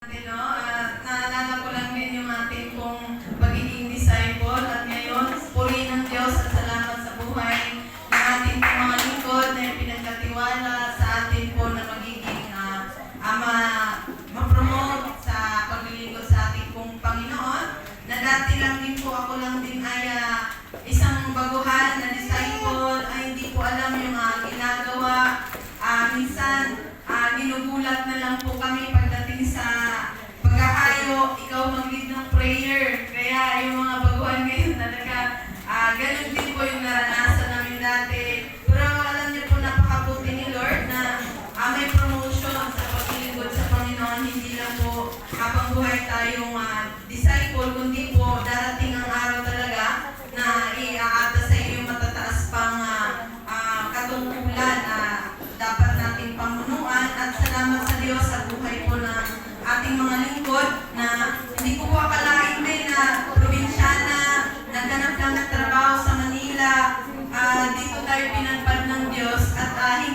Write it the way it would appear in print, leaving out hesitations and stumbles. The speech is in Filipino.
Naalala ko lang din yung ating pong pagiging disciple at ngayon, puri ng Diyos at salamat sa buhay ng ating pong mga lingkod na pinagkatiwala sa atin po na magiging ma-promote sa paglilingkod sa ating pong Panginoon. Na dati lang din po ako lang din ay isang baguhan na disciple ay hindi po alam yung ginagawa. Minsan, ginugulat na lang po kami pagdating sa pag-aayo, ikaw mag-lead ng prayer. Kaya yung mga baguhan ngayon talaga, ganun din po yung naranasan namin dati. Pero alam niyo po, napakabuti ni Lord na may promotion sa paglilingkod sa Panginoon. Hindi lang po habang buhay tayong disciple, kundi po darating ang araw talaga na iaata sa iyo yung matataas pang katungkulan na dapat nating pamunuan. At salamat sa Diyos sa buhay po ng ating mga lingkod na hindi ko po akalain din na probinsyana, naghanap lang ng trabaho sa Manila, dito tayo pinagpalitan